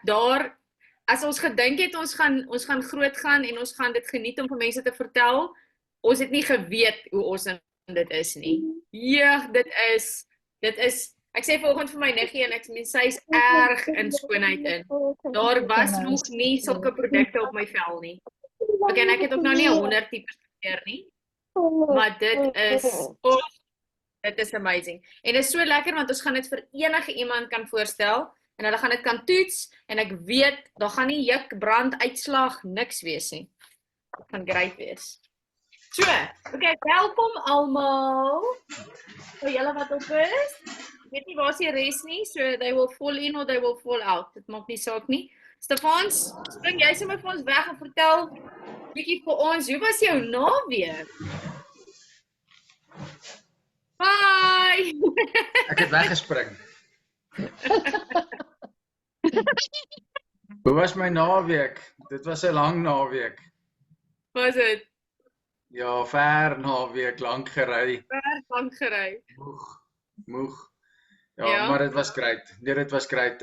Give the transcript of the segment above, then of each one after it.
daar, as ons gedink het, ons gaan groot gaan en ons gaan dit geniet om vir mense te vertel, ons het nie geweet hoe awesome dit is nie. Ja, dit is, ek sê vanoggend vir my niggie en ek meen sy is erg in skoonheid in. Daar was nog nie sulke produkte op my vel nie. Okay, en ek het ook nou nie 100 tipes gekeer nie, maar dit is amazing. En dit is so lekker want ons gaan dit vir enige iemand kan voorstel en hulle gaan dit kan toets en ek weet, daar gaan nie juk, brand, uitslag, niks wees nie. Dit gaan great wees. So, okay, welkom almal. Vir julle wat op is. Ek weet nie waar is die res nie, so they will fall in or they will fall out. Dit maak nie saak nie. Stefans, spring jy sommer vir ons weg en vertel bietjie vir ons, hoe was jou naweek? Bye! Ek het weggespring. Hoe was my naweek? Dit was 'n lang naweek. Was dit? Ja, ver naweek, lank gery. Lank gery. Moeg. Ja, maar dit was great. Nee, dit was great.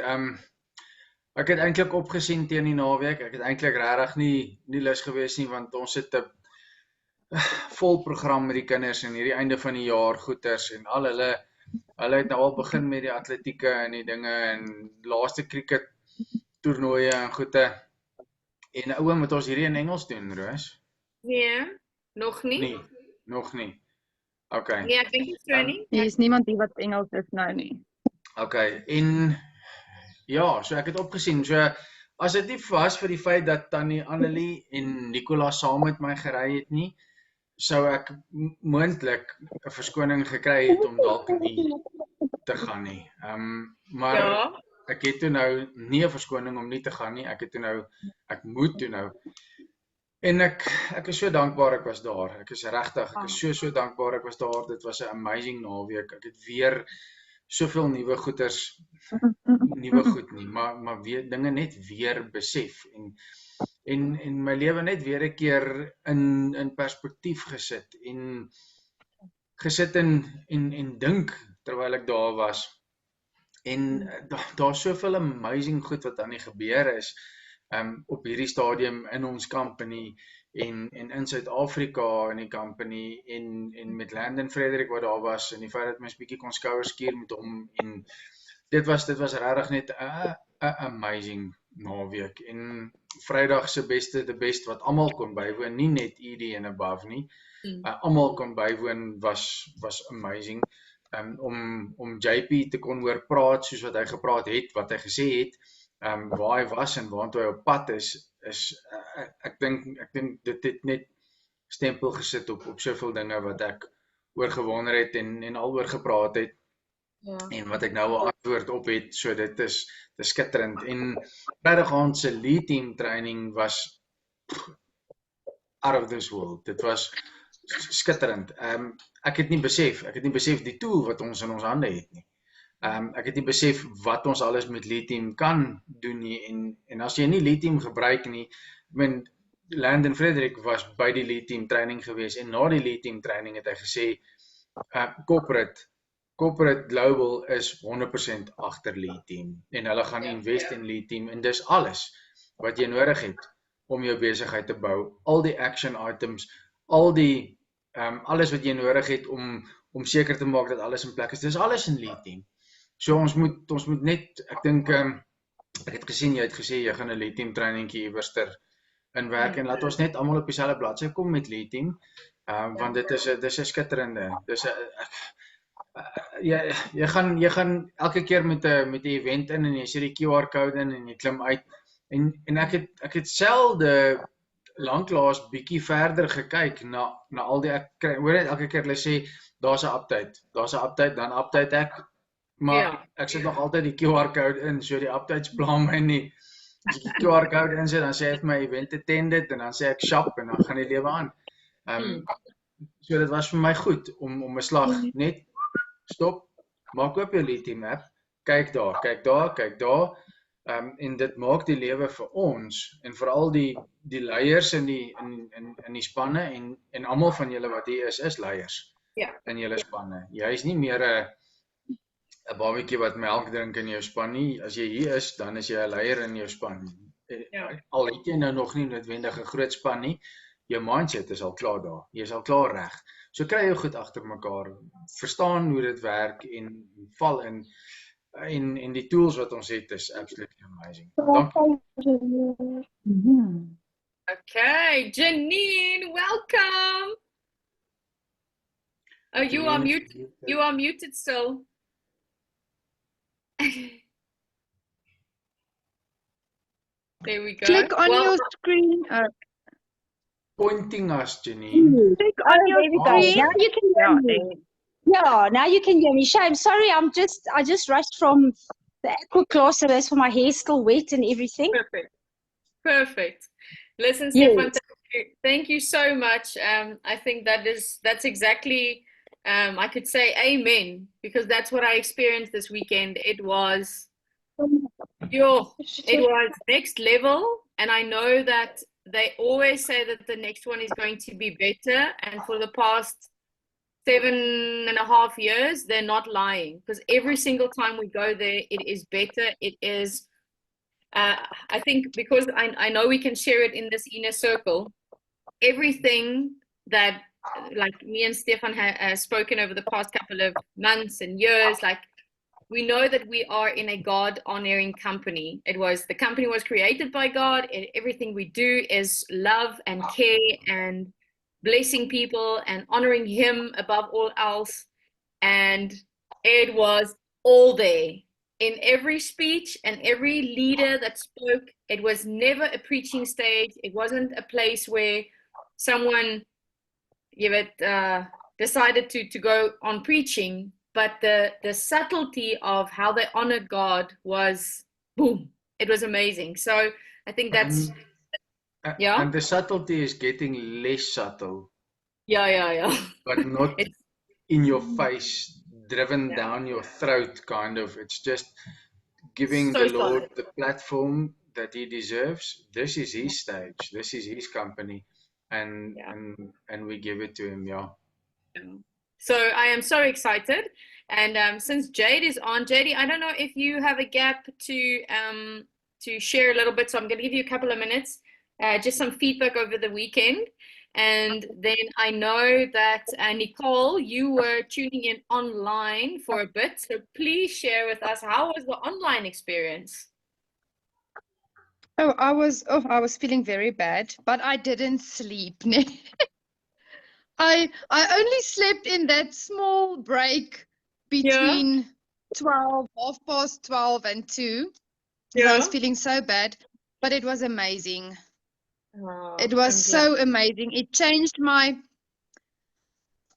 Ek het eintlik opgesien teen die naweek. Ek het eintlik regtig nie lus gewees nie, want ons het 'n vol program met die kinders en hierdie einde van die jaar goeters en al hulle het nou al begin met die atletieke en die dinge en laaste cricket toernooie en goede. En oom moet ons hierdie in Engels doen, Roos? Nee, nog nie. Nee, nog nie. Okay. Nee, ek dink nie so nie. Hier is niemand die wat Engels is nou nie. Okay, en ja, so ek het opgesien, so as dit nie was vir die feit dat Tannie Annelie en Nicola saam met my gery het nie, sou ek moontlik 'n verskoning gekry het om dalk nie te gaan nie. Maar ja. Ek het toe nou nie 'n verskoning om nie te gaan nie. Ek moet toe nou. En ek is so dankbaar ek was daar. Ek is regtig, ek is so dankbaar ek was daar. Dit was 'n amazing naweek. Ek het weer soveel nuwe goeders, nuwe goed nie, maar weer dinge net weer besef en my lewe net weer 'n keer in perspektief gesit en dink terwyl ek daar was. En daar's soveel amazing goed wat aan die gebeur is op hierdie stadium in ons company en in Suid-Afrika in die company en met Landon Frederik wat daar was en die feit dat mens bietjie kon skouers skuur met hom en dit was regtig net 'n amazing naweek en Vrydag se the best wat almal kon bywoon, nie net ED and above nie. Almal kon bywoon was amazing. Om JP te kon hoor praat soos wat hy gepraat het, wat hy gesê het, waar hy was en waartoe hy op pad is ek dink dit het net stempel gesit op soveel dinge wat ek oor gewonder het en al oor gepraat het. Ja. En wat ek nou 'n antwoord op het, so dit is skitterend. En Vrydag se lead team training was out of this world. Dit was skitterend. Ek het nie besef die tool wat ons in ons hande het nie. Ek het nie besef wat ons alles met lead team kan doen nie en as jy nie lead team gebruik nie, Landon Frederik was by die lead team training gewees en na die lead team training het hy gesê corporate global is 100% agter lead team en hulle gaan invest in lead team en dis alles wat jy nodig het om jou besigheid te bou. Al die action items, al die alles wat jy nodig het om seker te maak dat alles in plek is. Dis alles in lead team. So ons moet net, ek dink ek het gesien jy het gesê jy gaan 'n lead team trainingkie iewerster inwerk en laat ons net almal op dieselfde bladsy kom met lead team. Want dit is 'n skitterende. Dis 'n jy gaan elke keer met 'n event in en jy sit die QR code in en jy klim uit en ek het selde lanklaas bietjie verder gekyk na al die hoor net elke keer hulle sê daar's 'n update, dan update ek, maar ek sit nog altyd die QR code in, so die updates pla my nie. As ek die QR code insit, dan sê ek my event attended en dan sê ek shop en dan gaan die lewe aan. So dit was vir my goed om 'n slag net stop, maak oop jou lead team app, kyk daar. En dit maak die lewe vir ons en veral die leiers in die spanne en almal van julle wat hier is leiers in julle spanne. Jy is nie meer 'n babatjie wat melk drink in jou span nie. As jy hier is, dan is jy 'n leier in jou span. Ja. Al het jy nou nog nie noodwendig 'n groot span nie, jou mindset is al klaar daar. Jy is al klaar reg. So kry jou goed agter mekaar, verstaan hoe dit werk en val in en die tools wat ons het is absolutely amazing. Dankie. Okay, Janine, welcome. Oh, you are Janine is muted. muted. You are muted still. There we go. Click on Well, your screen. Pointing us, Janine. Click on your There we go. screen. Now you can hear Yeah, me. Yeah, now you can hear me. Shame. Sorry, I just rushed from the aqua class, so that's why my hair's still wet and everything. perfect. Perfect. Listen, Yes. Stefan, thank you so much. I think that's exactly, I could say amen, because that's what I experienced this weekend. It was next level, and I know that they always say that the next one is going to be better, and for the past 7.5 years, they're not lying, because every single time we go there, it is better. It is, I think, because I know we can share it in this inner circle, everything that like me and Stefan have spoken over the past couple of months and years, like we know that we are in a God honoring company. The company was created by God. Everything we do is love and care and blessing people and honoring Him above all else. And it was all there in every speech and every leader that spoke. It was never a preaching stage. It wasn't a place where someone decided to go on preaching. But the subtlety of how they honored God was boom. It was amazing. So I think that's yeah. And the subtlety is getting less subtle, Yeah. but not It's in your face, driven Yeah. down your throat, kind of. It's just giving so the Lord solid. the platform that He deserves. This is His stage. This is His company, and Yeah. and we give it to Him. Yeah. So I am so excited. And since Jade is on, Jade, I don't know if you have a gap to share a little bit. So I'm going to give you a couple of minutes, just some feedback over the weekend. And then I know that Nicole, you were tuning in online for a bit. So please share with us, how was the online experience? Oh, I was feeling very bad, but I didn't sleep. I only slept in that small break between 12:30 and 2. I was feeling so bad, but it was amazing. Oh, It was so amazing. It changed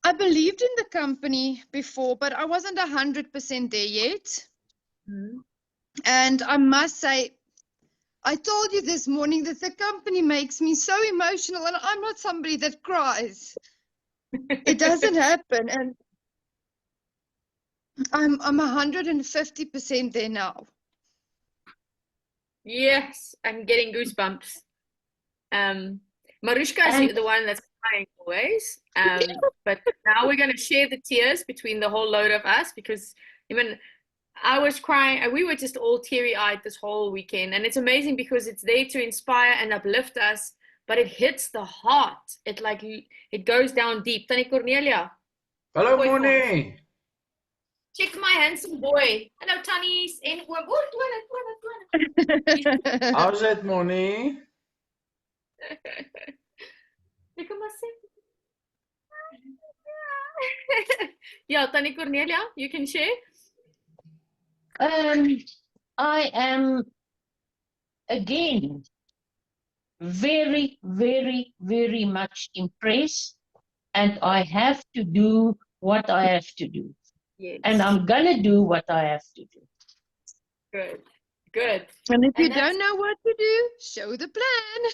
I believed in the company before, but I wasn't 100% there yet. Mm-hmm. And I must say, I told you this morning that the company makes me so emotional, and I'm not somebody that cries. It doesn't happen, and I'm 150% there now. Yes, I'm getting goosebumps. Marushka is the one that's crying always. But now we're going to share the tears between the whole load of us, because even I was crying and we were just all teary-eyed this whole weekend. And it's amazing because it's there to inspire and uplift us, but it hits the heart. It goes down deep. Tannie Cornelia. Hallo Gooi vir ons. Moni. Check my handsome boy. Hello Tannies en oom. Twinne. How's it, Moni? Ek kom maar sê. Ja, Tannie Cornelia, you can share. I am again very, very, very much impressed, and I have to do what I have to do. Yes. And I'm gonna do what I have to do. Good. And if you don't know what to do, show the plan.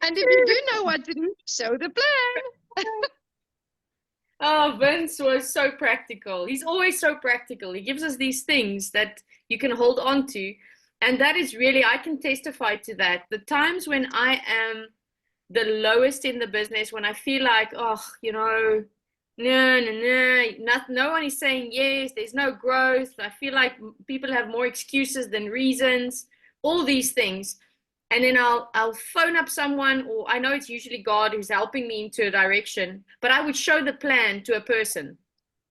And if you do know what to do, show the plan. Oh, Vince was so practical. He's always so practical. He gives us these things that you can hold on to. And that is really, I can testify to that. The times when I am the lowest in the business, when I feel like, No one is saying yes. There's no growth. I feel like people have more excuses than reasons. All these things. And then I'll phone up someone, or I know it's usually God who's helping me into a direction, but I would show the plan to a person.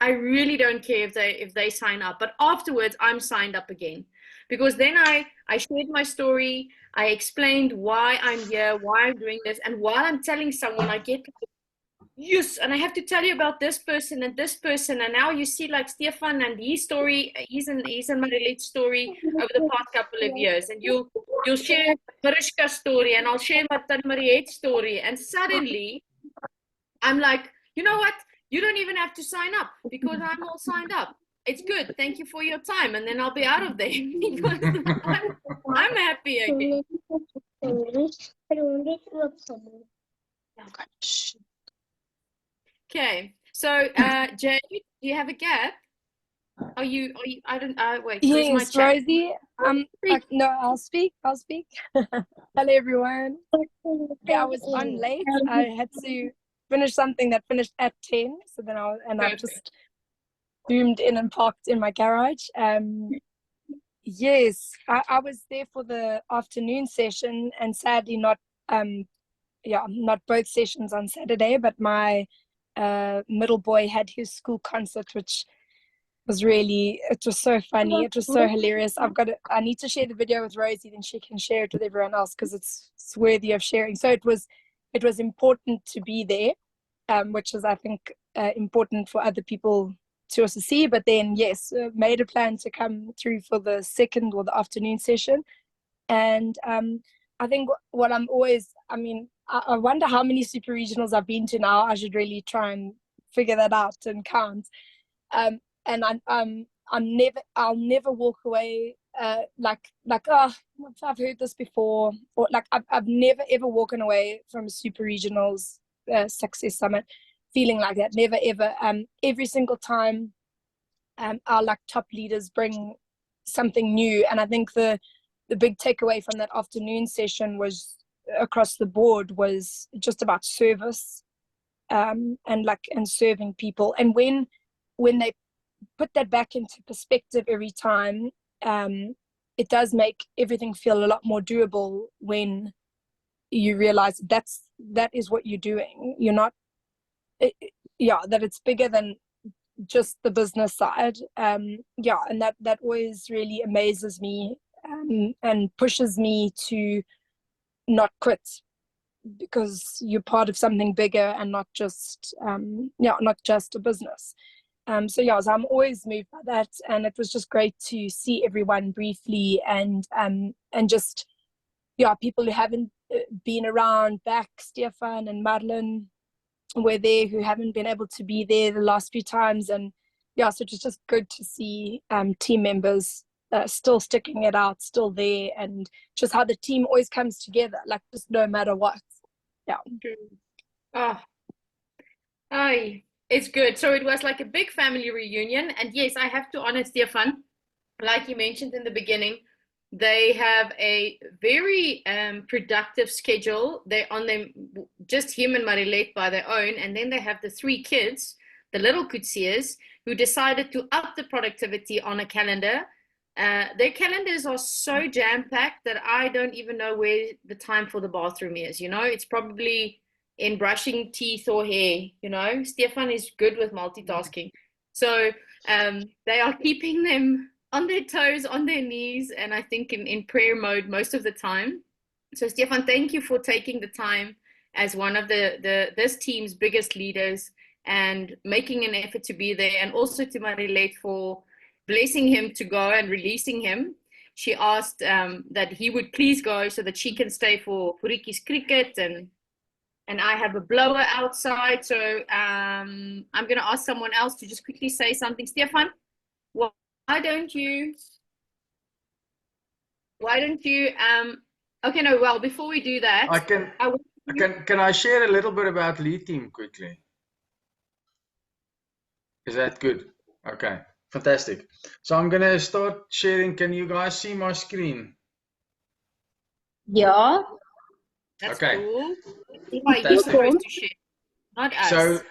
I really don't care if they sign up, but afterwards I'm signed up again, because then I shared my story. I explained why I'm here, why I'm doing this, and while I'm telling someone, I get like, yes, and I have to tell you about this person and this person, and now you see like Stefan and his story. He's in Marilette's story over the past couple of years, and you'll share Mariska's story, and I'll share Martin Mariette's story, and suddenly I'm like, you know what? You don't even have to sign up because I'm all signed up. It's good. Thank you for your time, and then I'll be out of there because I'm happy again. Okay, so Jay, do you have a gap? Are you? I don't. Wait. Where's my Yes, chat? Rosie. No, I'll speak. Hello, everyone. Yeah, I was on late. I had to finish something that finished at 10. So then I've just zoomed in and parked in my garage. Yes, I was there for the afternoon session, and sadly not both sessions on Saturday, but my middle boy had his school concert, which was it was so funny. It was so hilarious. I need to share the video with Rosie, then she can share it with everyone else because it's worthy of sharing. So it was important to be there, which is, I think, important for other people to also see. But then, yes, made a plan to come through for the second or the afternoon session. And I think what I'm always, I wonder how many super regionals I've been to now. I should really try and figure that out and count. And I'll never walk away like oh, I've heard this before, or like I've never ever walken away from a super regionals success summit feeling like that. Never ever. Every single time our like top leaders bring something new, and I think the big takeaway from that afternoon session was across the board was just about service, and serving people. And when they put that back into perspective every time, it does make everything feel a lot more doable when you realize that is what you're doing. You're not that it's bigger than just the business side. And that always really amazes me, and pushes me to not quit, because you're part of something bigger and not just a business. So I'm always moved by that, and it was just great to see everyone briefly, and just people who haven't been around back. Stefan and Madeline were there, who haven't been able to be there the last few times, and so it was just good to see team members still sticking it out, still there, and just how the team always comes together, like just no matter what. It's good. So it was like a big family reunion. And yes, I have to honor Stefan. Like you mentioned in the beginning, they have a very productive schedule. They're on them, just him and Marilette by their own. And then they have the 3 kids, the little Kutsiers, who decided to up the productivity on a calendar. Their calendars are so jam-packed that I don't even know where the time for the bathroom is. It's probably in brushing teeth or hair. Stefan is good with multitasking. So they are keeping them on their toes, on their knees, and I think in prayer mode most of the time. So Stefan, thank you for taking the time as one of this team's biggest leaders and making an effort to be there, and also to Marilette for blessing him to go and releasing him. She asked that he would please go so that she can stay for Riki's cricket, and I have a blower outside. So I'm going to ask someone else to just quickly say something. Stefan, why don't you, okay, no, well, before we do that, Can I share a little bit about Lead Team quickly? Is that good? Okay, fantastic. So I'm going to start sharing. Can you guys see my screen? Yeah. That's okay. cool. Why you're supposed to share, not us.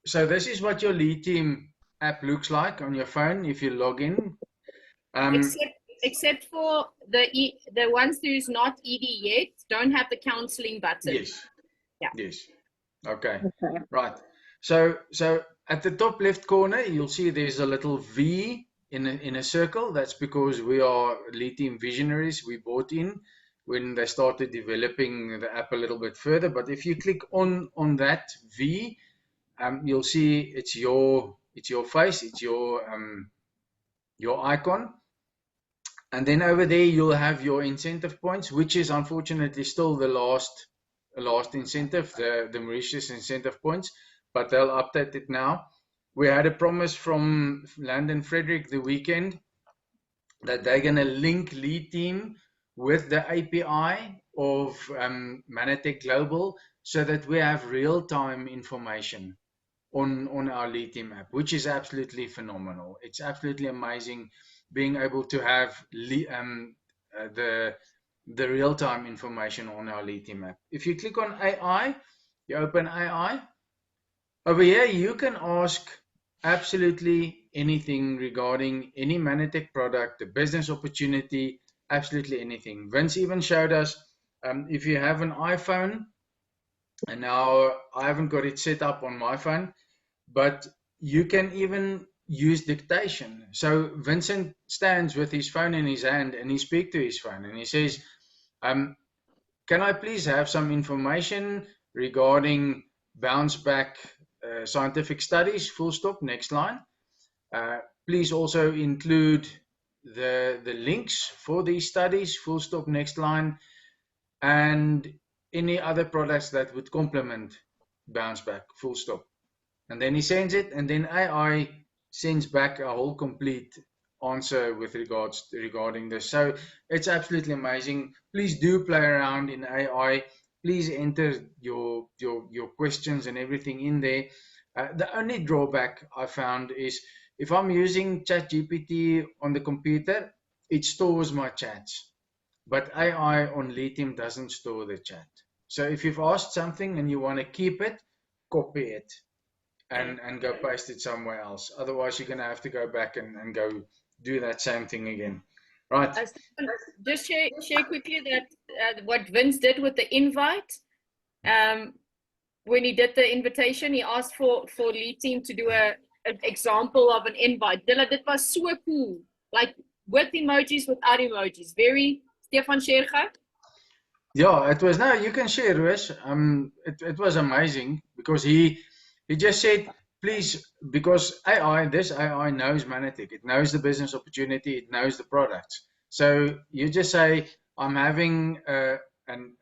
so this is what your lead team app looks like on your phone if you log in. Except for the ones who's not ED yet, don't have the counseling button. Yes. Yeah. Yes. Okay. Okay. Right. So at the top left corner, you'll see there's a little V in a circle. That's because we are lead team visionaries. We bought in when they started developing the app a little bit further. But if you click on that V, you'll see it's your face, it's your icon. And then over there, you'll have your incentive points, which is unfortunately still the last incentive, the Mauritius incentive points, but they'll update it now. We had a promise from Landon Frederick the weekend that they're going to link lead team with the API of Mannatech Global so that we have real-time information on our lead team app, which is absolutely phenomenal. It's absolutely amazing being able to have the real-time information on our lead team app. If you click on AI, you open AI. Over here, you can ask absolutely anything regarding any Mannatech product, the business opportunity, absolutely anything. Vince even showed us if you have an iPhone, and now I haven't got it set up on my phone, but you can even use dictation. So Vincent stands with his phone in his hand and he speaks to his phone and he says, can I please have some information regarding bounce back scientific studies, full stop, next line. Please also include the links for these studies, full stop, next line, and any other products that would complement bounce back, full stop. And then he sends it, and then AI sends back a whole complete answer with regarding this. So it's absolutely amazing. Please do play around in AI. Please enter your questions and everything in there. The only drawback I found is if I'm using ChatGPT on the computer, it stores my chats. But AI on lead team doesn't store the chat. So if you've asked something and you want to keep it, copy it and go paste it somewhere else. Otherwise, you're going to have to go back and go do that same thing again. Right. Just share quickly that what Vince did with the invite. When he did the invitation, he asked for lead team to do an example of an invite. Dilla, dit was so cool. Like with emojis, without emojis. Very Stefan Scherger. Yeah, it was. Now you can share, Ruiz. It was amazing because he just said, please, because this AI knows Mannatech. It knows the business opportunity. It knows the products. So you just say, I'm having a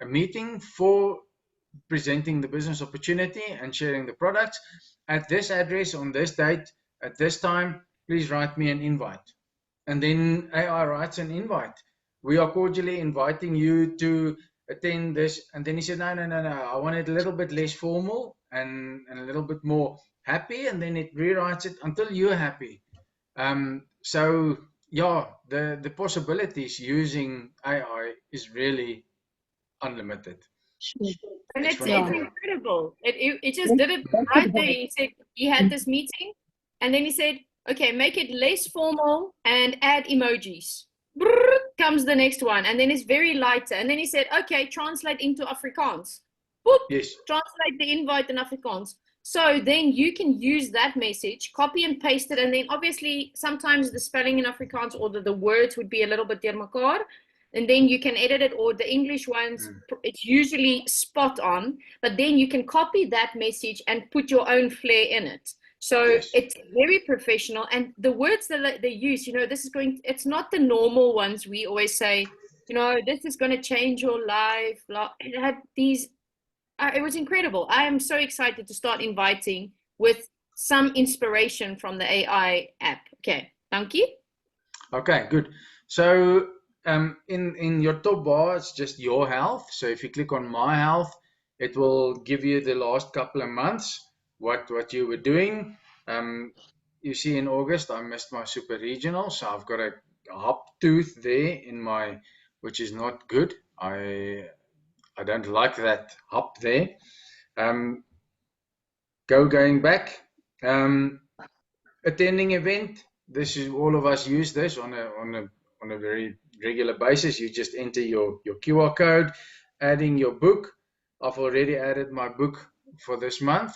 meeting for presenting the business opportunity and sharing the products at this address on this date at this time. Please write me an invite. And then AI writes an invite. We are cordially inviting you to attend this. And then he said, no. I want it a little bit less formal and a little bit more happy. And then it rewrites it until you're happy. So yeah, the possibilities using AI is really unlimited. Sure. And it's phenomenal. incredible. It just did it right there. He said he had this meeting, and then he said, okay, make it less formal and add emojis. Brrr, comes the next one, and then it's very lighter. And then he said, okay, translate into Afrikaans. Boop, Yes. translate the invite in Afrikaans. So then you can use that message, copy and paste it, and then obviously sometimes the spelling in Afrikaans or the words would be a little bit deur mekaar. And then you can edit it, or the English ones, it's usually spot on, but then you can copy that message and put your own flair in it. So Yes. it's very professional, and the words that they use, it's not the normal ones we always say, this is going to change your life. It had these, it was incredible. I am so excited to start inviting with some inspiration from the AI app. Okay, thank you. Okay, good. So in your top bar, it's just your health. So if you click on my health, it will give you the last couple of months, what you were doing. You see in August, I missed my super regional. So I've got a hop tooth there which is not good. I don't like that hop there. Going back, Attending event. This is all of us use this on a very regular basis. You just enter your QR code, adding your book. I've already added my book for this month,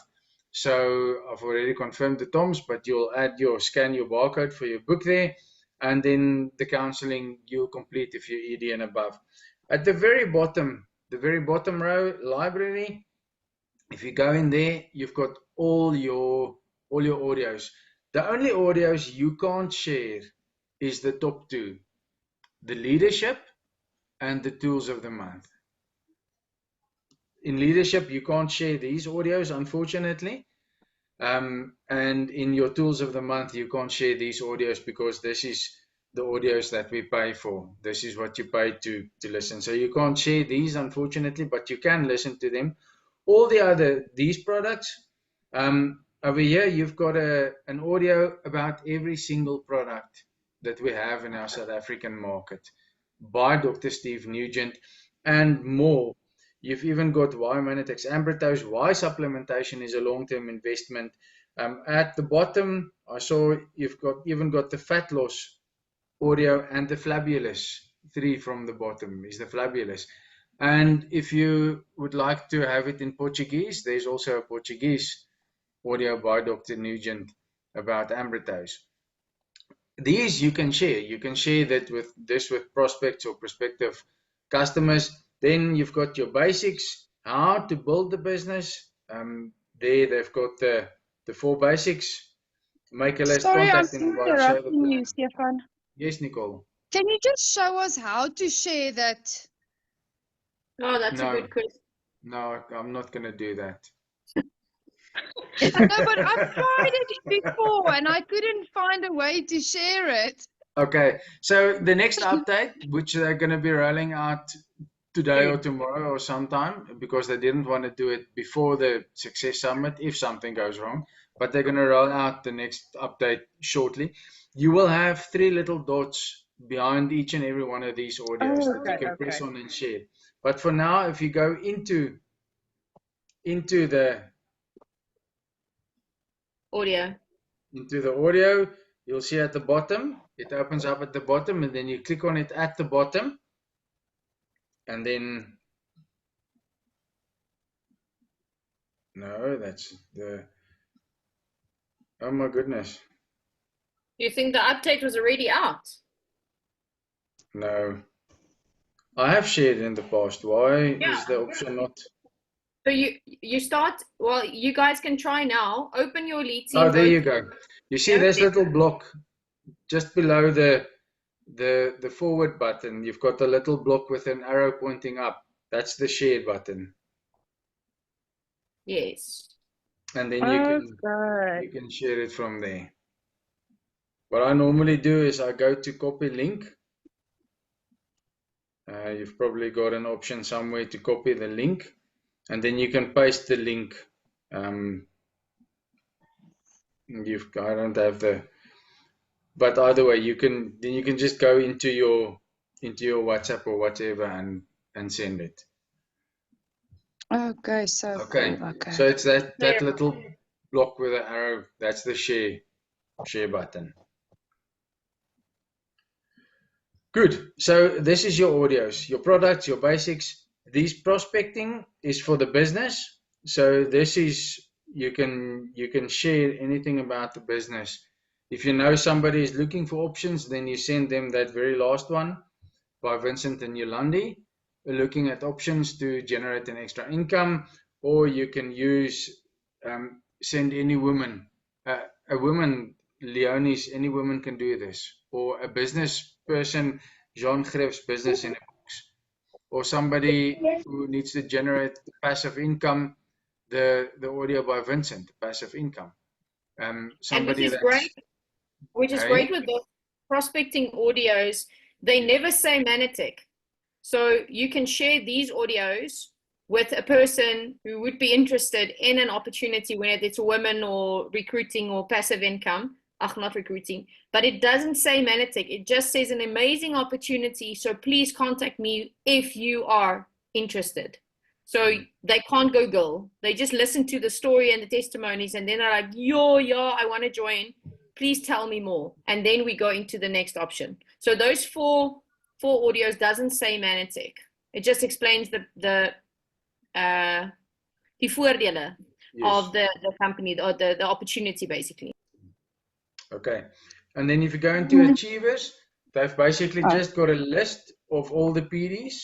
so I've already confirmed the Toms. But you'll scan your barcode for your book there, and then the counseling you'll complete if you're ED and above. At the very bottom row, library. If you go in there, you've got all your audios. The only audios you can't share is the top two, the leadership and the tools of the month. In leadership, you can't share these audios, unfortunately. And in your tools of the month, you can't share these audios because this is the audios that we pay for. This is what you pay to listen. So you can't share these, unfortunately, but you can listen to them. All these products, over here, you've got an audio about every single product that we have in our South African market by Dr. Steve Nugent and more. You've even got why Mannafest Ambritose, why supplementation is a long-term investment. At the bottom, I saw you've even got the fat loss audio and the Flabulous. 3 from the bottom is the Flabulous. And if you would like to have it in Portuguese, there's also a Portuguese audio by Dr. Nugent about Ambritose. These you can share. You can share that with prospects or prospective customers. Then you've got your basics, how to build the business. There they've got the 4 basics. Make a list, Sorry, I'm contact and show the interrupting you, plan. Stefan. Yes, Nicole. Can you just show us how to share that? Oh, that's No. a good question. No, I'm not going to do that. No, but I've tried it before and I couldn't find a way to share it. Okay, so the next update, which they're going to be rolling out today or tomorrow or sometime, because they didn't want to do it before the Success Summit if something goes wrong, but they're going to roll out the next update shortly. You will have 3 little dots behind each and every one of these audios that you can press on and share. But for now, if you go into the audio, you'll see at the bottom, it opens up at the bottom, and then you click on it at the bottom, and then, no, that's oh my goodness. You think the update was already out? No. I have shared in the past. Why is the option not? So you start, well, you guys can try now. Open your lead team. Oh, there you go. You see this little block just below the forward button. You've got a little block with an arrow pointing up. That's the share button. Yes. And then you can share it from there. What I normally do is I go to copy link. You've probably got an option somewhere to copy the link, and then you can paste the link. I don't have but either way, you can just go into your WhatsApp or whatever and send it. Okay, so okay. Cool. Okay. So it's that little block with the arrow. That's the share button. Good. So this is your audios, your products, your basics. These prospecting is for the business. So this is you can share anything about the business. If you know somebody is looking for options, then you send them that very last one by Vincent and Yolandi, looking at options to generate an extra income, or you can use send any woman, a woman, Leonie's, any woman can do this, or a business person, Jean Gref's business in a box, or somebody who needs to generate passive income, the audio by Vincent, passive income. Somebody which is great with the prospecting audios, they never say Mannafest. So you can share these audios with a person who would be interested in an opportunity, whether it's a woman or recruiting or passive income. Not recruiting, but it doesn't say Mannafest. It just says an amazing opportunity. So please contact me if you are interested. So they can't Google. They just listen to the story and the testimonies, and then they're like, yo, I want to join. Please tell me more. And then we go into the next option. So those four audios doesn't say Mannafest. It just explains the voordele of the company, or the opportunity, basically. Okay. And then if you go into Achievers, they've basically just got a list of all the PDs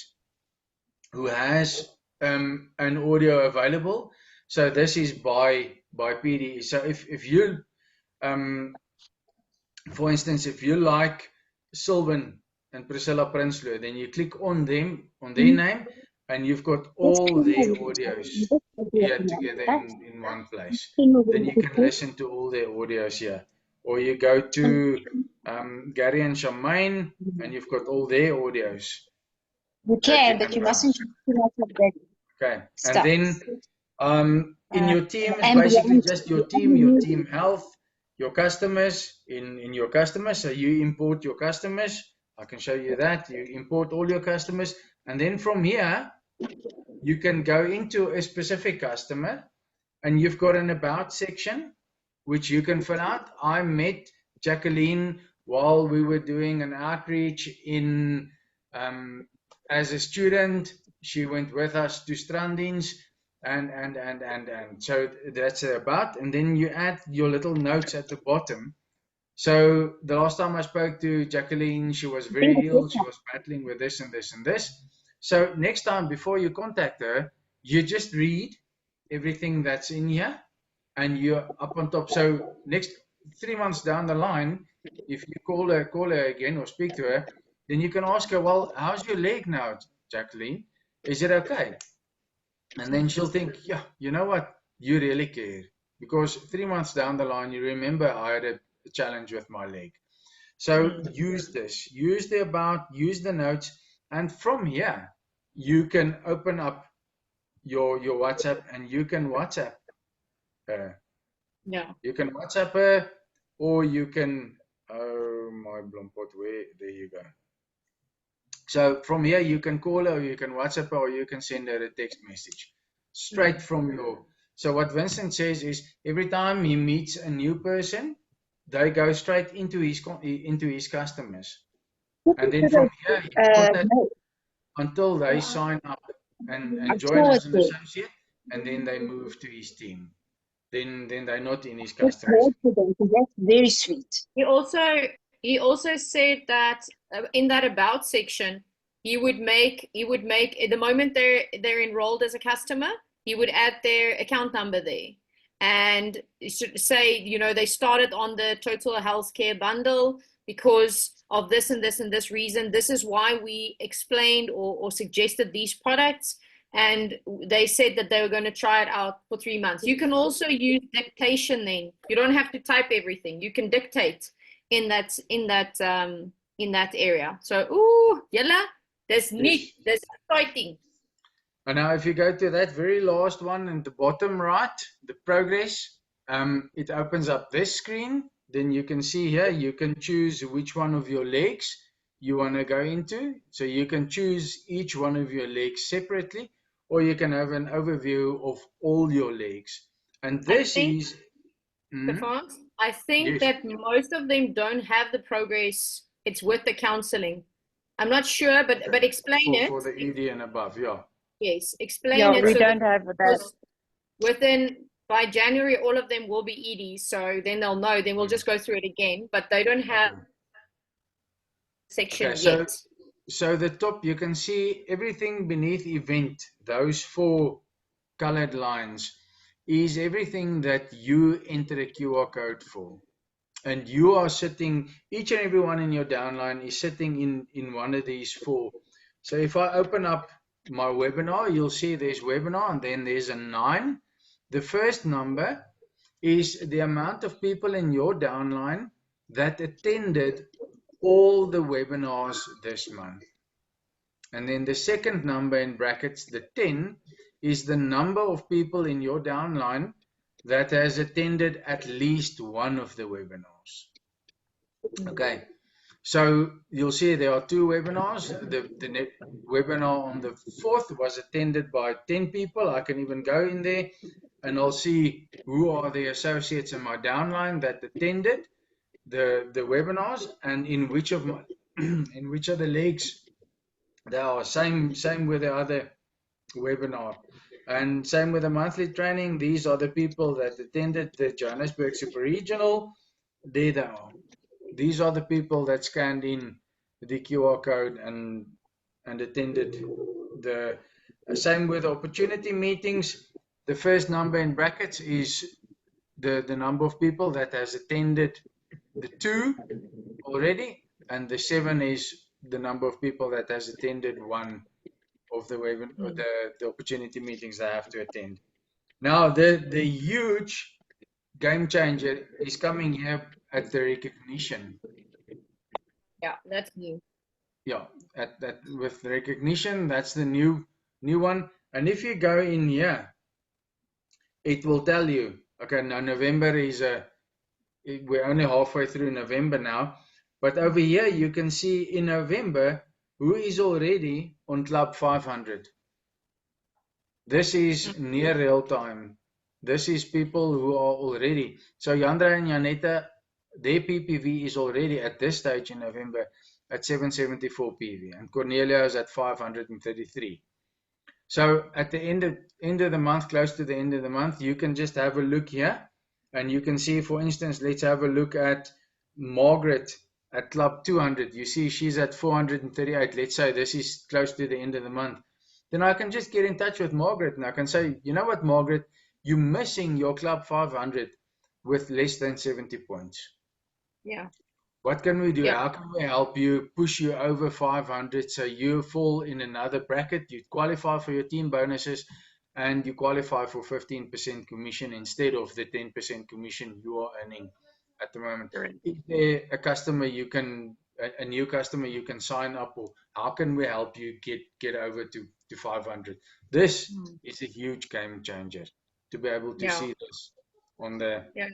who has an audio available. So this is by PD. So if you, for instance, if you like Sylvan and Priscilla Prinsloo, then you click on them, on their name, and you've got all their audios here together in one place. Then you can listen to all their audios here. Or you go to Gary and Charmaine, and you've got all their audios. You can, but you mustn't do too much of that. Okay. Stuff. And then in your team, it's basically just your team health, your customers, in your customers. So you import your customers. I can show you that. You import all your customers. And then from here, you can go into a specific customer, and you've got an about section, which you can fill out. I met Jacqueline while we were doing an outreach in, as a student. She went with us to Strandings, and so that's about. And then you add your little notes at the bottom. So the last time I spoke to Jacqueline, she was very ill. She was battling with this and this and this. So next time, before you contact her, you just read everything that's in here, and you're up on top. So next 3 months down the line, if you call her again or speak to her, then you can ask her, well, how's your leg now, Jacqueline? Is it okay? And then she'll think, yeah, you know what? You really care. Because 3 months down the line, you remember I had a challenge with my leg. So use this, use the about, use the notes. And from here, you can open up your WhatsApp, and you can WhatsApp her. Yeah. You can WhatsApp her, or you can, oh my blompot, there you go. So from here, you can call her, or you can WhatsApp her, or you can send her a text message straight from your. So what Vincent says is, every time he meets a new person, they go straight into his customers. And then from here, he contact until they sign up and join as an associate, and then they move to his team. Then they're not in his customers. That's very sweet. He also said that in that about section, he would make the moment they're enrolled as a customer, he would add their account number there, and say, you know, they started on the total healthcare bundle because of this and this and this reason. This is why we explained or suggested these products. And they said that they were going to try it out for 3 months. You can also use dictation then. You don't have to type everything. You can dictate in that area. So, yalla, that's neat. That's exciting. And now if you go to that very last one in the bottom right, the progress, it opens up this screen. Then you can see here, you can choose which one of your legs you want to go into. So you can choose each one of your legs separately, or you can have an overview of all your legs. And this is... I think that most of them don't have the progress. It's with the counseling. I'm not sure, but explain it. For the ED and above, yeah. Yes, explain Yeah, it. we so don't have that. By January, all of them will be EDs. So then they'll know. Then we'll just go through it again. But they don't have section yet. So the top, you can see everything beneath event, those 4 colored lines, is everything that you enter a QR code for. And you are sitting, each and every one in your downline is sitting in one of these 4. So if I open up my webinar, you'll see there's webinar, and then there's a 9. The first number is the amount of people in your downline that attended all the webinars this month. And then the second number in brackets, the 10, is the number of people in your downline that has attended at least one of the webinars. Okay. So you'll see there are 2 webinars. The webinar on the 4th was attended by 10 people. I can even go in there and I'll see who are the associates in my downline that attended the webinars and in which of my in which of the legs they are. Same with the other webinar. And same with the monthly training. These are the people that attended the Johannesburg Super Regional. There they are. These are the people that scanned in the QR code and attended the same with opportunity meetings. The first number in brackets is the number of people that has attended the 2 already, and the 7 is the number of people that has attended 1 of the the opportunity meetings they have to attend. Now the huge game changer is coming here at the recognition. Yeah, that's new. Yeah, at that with recognition, that's the new one. And if you go in here, it will tell you, okay, now November is we're only halfway through November now, but over here you can see in November who is already on Club 500. This is near real time. This is people who are already. So Yandra and Janetta, their PPV is already at this stage in November at 774 PV, and Cornelia is at 533. So at the end of the month, close to the end of the month, you can just have a look here, and you can see, for instance, let's have a look at Margaret at Club 200. You see she's at 438. Let's say this is close to the end of the month. Then I can just get in touch with Margaret and I can say, you know what, Margaret, you're missing your Club 500 with less than 70 points. Yeah. What can we do? Yeah. How can we help you, push you over 500 so you fall in another bracket? You qualify for your team bonuses and you qualify for 15% commission instead of the 10% commission you are earning at the moment. Correct. Is there a customer you can, a new customer you can sign up, or how can we help you get over to 500? This is a huge game changer to be able to see this on the. Yeah.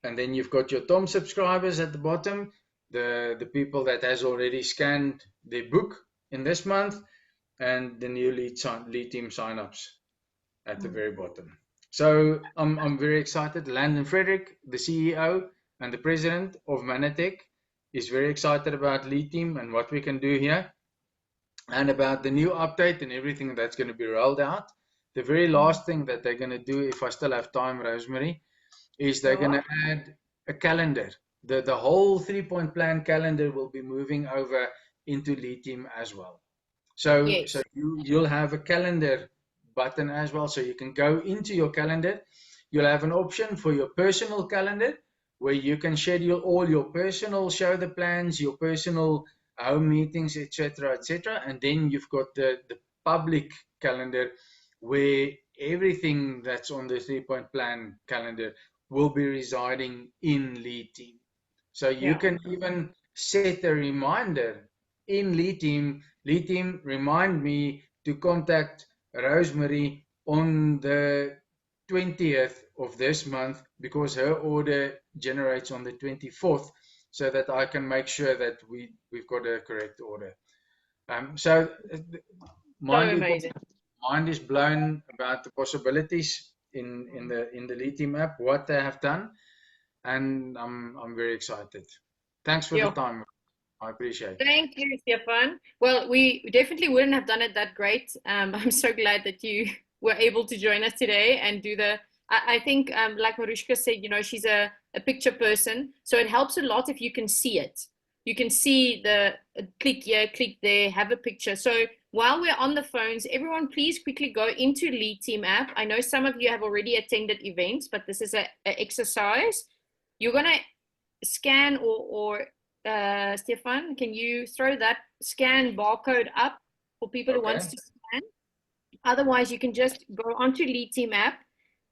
And then you've got your Tom subscribers at the bottom, the people that has already scanned their book in this month, and the new lead team signups at the very bottom. So I'm very excited. Landon Frederick, the CEO and the president of Mannatech, is very excited about lead team and what we can do here, and about the new update and everything that's going to be rolled out. The very last thing that they're going to do, if I still have time, Rosemary, is they're going to add a calendar. The whole 3-point plan calendar will be moving over into lead team as well. So you'll have a calendar button as well, so you can go into your calendar. You'll have an option for your personal calendar where you can schedule all your personal show the plans, your personal home meetings, etc., etc. And then you've got the public calendar where everything that's on the 3-point plan calendar will be residing in lead team. So you can even set a reminder in lead team. Lead team, remind me to contact Rosemary on the 20th of this month because her order generates on the 24th, so that I can make sure that we've got a correct order. So mind is blown about the possibilities in the lead team app, what they have done, and I'm very excited. Thanks for the time. I appreciate it. Thank you, Stefan. Well, we definitely wouldn't have done it that great. I'm so glad that you were able to join us today and do the, I think, like Marushka said, you know, she's a picture person. So it helps a lot if you can see it. You can see the click here, click there, have a picture. So while we're on the phones, everyone, please quickly go into Lead Team app. I know some of you have already attended events, but this is an exercise. You're going to scan or Stefan, can you throw that scan barcode up for people who wants to scan? Otherwise, you can just go onto Lead Team app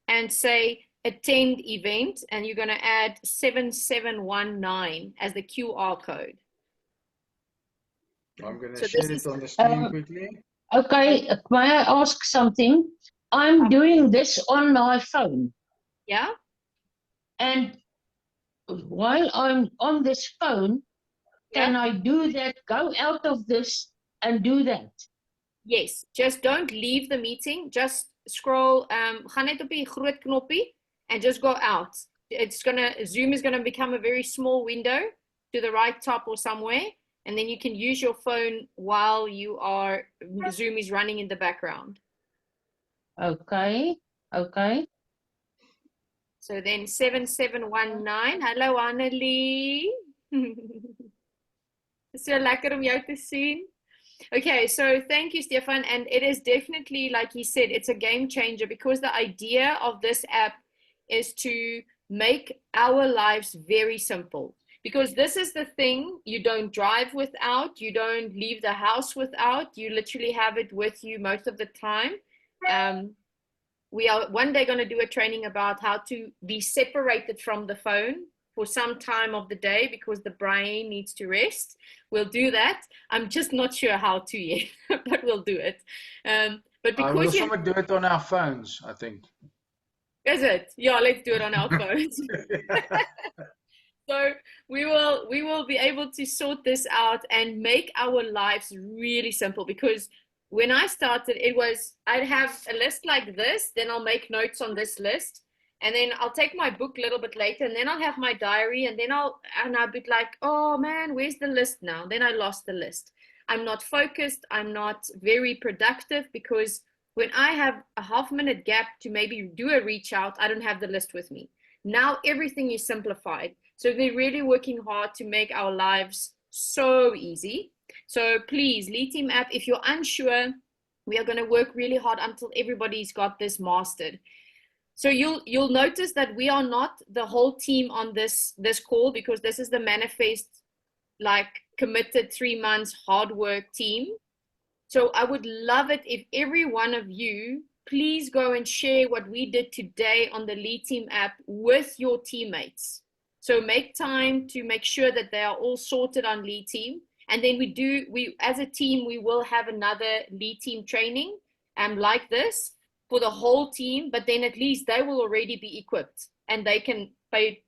and say attend event, and you're going to add 7719 as the QR code. I'm going to share it on the screen quickly. Okay, may I ask something? I'm doing this on my phone. Yeah. And while I'm on this phone, Can I do that? Go out of this and do that. Yes, just don't leave the meeting. Just scroll, gaan net op die groot knoppie and just go out. Zoom is gonna become a very small window to the right top or somewhere, and then you can use your phone while Zoom is running in the background. Okay, okay. So then 7719, hello Annelie. It's so lekker om jou te sien. Okay, so thank you, Stefan. And it is definitely, like he said, it's a game changer, because the idea of this app is to make our lives very simple. Because this is the thing, you don't drive without, you don't leave the house without, you literally have it with you most of the time. We are one day going to do a training about how to be separated from the phone for some time of the day, because the brain needs to rest. We'll do that. I'm just not sure how to yet, but we'll do it. But We'll because you somewhat do it on our phones, I think. is it? Yeah, let's do it on our phones. So we will be able to sort this out and make our lives really simple, because when I started, I'd have a list like this, then I'll make notes on this list, and then I'll take my book a little bit later, and then I'll have my diary, and then I'll be like, oh man, where's the list now? Then I lost the list. I'm not focused, I'm not very productive, because when I have a half-minute gap to maybe do a reach out, I don't have the list with me. Now everything is simplified. So we're really working hard to make our lives so easy. So please, Lead Team app, if you're unsure, we are going to work really hard until everybody's got this mastered. So you'll notice that we are not the whole team on this call, because this is the Mannafest, like, committed 3 months hard work team. So I would love it if every one of you please go and share what we did today on the Lead Team app with your teammates. So make time to make sure that they are all sorted on Lead Team. And then we as a team, we will have another Lead Team training like this for the whole team, but then at least they will already be equipped and they can pay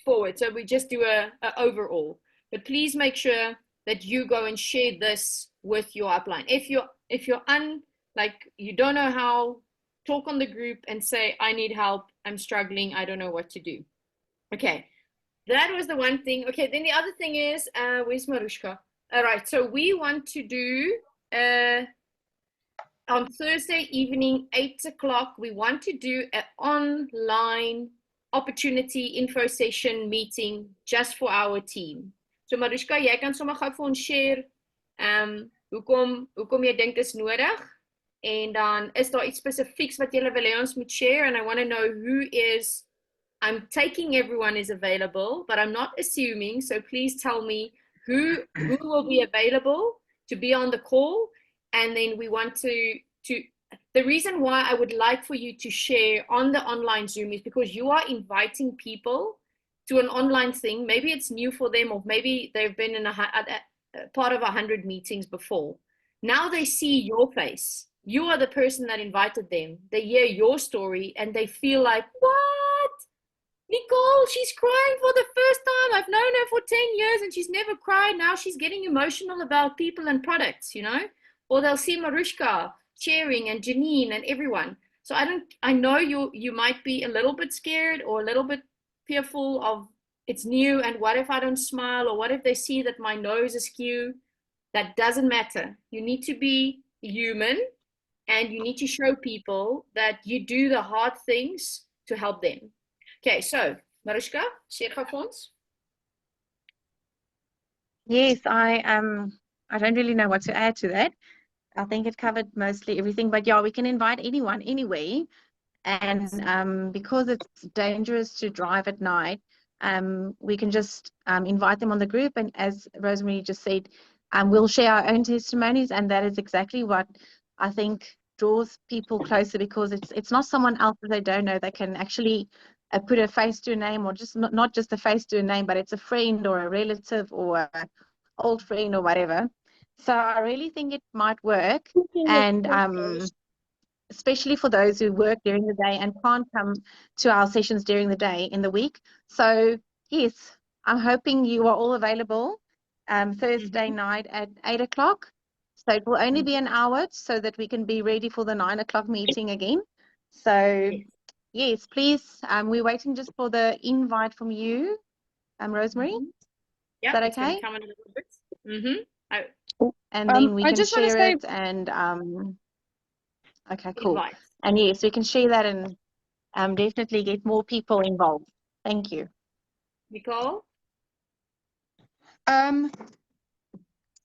forward. So we just do a overall. But please make sure that you go and share this with your upline. If you're you don't know how, talk on the group and say, I need help, I'm struggling, I don't know what to do. Okay, that was the one thing. Okay, then the other thing is, where's Marushka? All right, so we want to do on Thursday evening, 8 o'clock, we want to do an online opportunity info session meeting just for our team. So Marushka, jy kan sommer gou vir ons share hoekom jy dink is nodig, en dan is daar iets spesifieks wat julle wil hê ons moet share, and I want to know I'm taking everyone is available, but I'm not assuming, so please tell me who will be available to be on the call. And then we want to the reason why I would like for you to share on the online Zoom is because you are inviting people to an online thing. Maybe it's new for them, or maybe they've been in a part of 100 meetings before. Now they see your face. You are the person that invited them. They hear your story and they feel like, what? Nicole, she's crying for the first time. I've known her for 10 years and she's never cried. Now she's getting emotional about people and products, you know? Or they'll see Marushka sharing, and Janine and everyone. So I know you might be a little bit scared or a little bit fearful of it's new, and what if I don't smile, or what if they see that my nose is askew? That doesn't matter. You need to be human, and you need to show people that you do the hard things to help them. Okay, so Marushka, share gou vir ons. Yes, I don't really know what to add to that. I think it covered mostly everything, but yeah, we can invite anyone, anyway. And because it's dangerous to drive at night, we can just invite them on the group. And as Rosemary just said, we'll share our own testimonies, and that is exactly what I think draws people closer, because it's not someone else that they don't know. They can actually put a face to a name, or just not just a face to a name, but it's a friend or a relative or an old friend or whatever. So I really think it might work, and especially for those who work during the day and can't come to our sessions during the day in the week. So yes, I'm hoping you are all available, Thursday night at 8 o'clock. So it will only be an hour so that we can be ready for the 9 o'clock meeting again. So yes, please, we're waiting just for the invite from you, Rosemary. Yeah, Is that it's going okay? to come in a little bit. And then we I can just want to share say, it and okay, cool. Invite. And yes, we can share that and definitely get more people involved. Thank you. Nicole?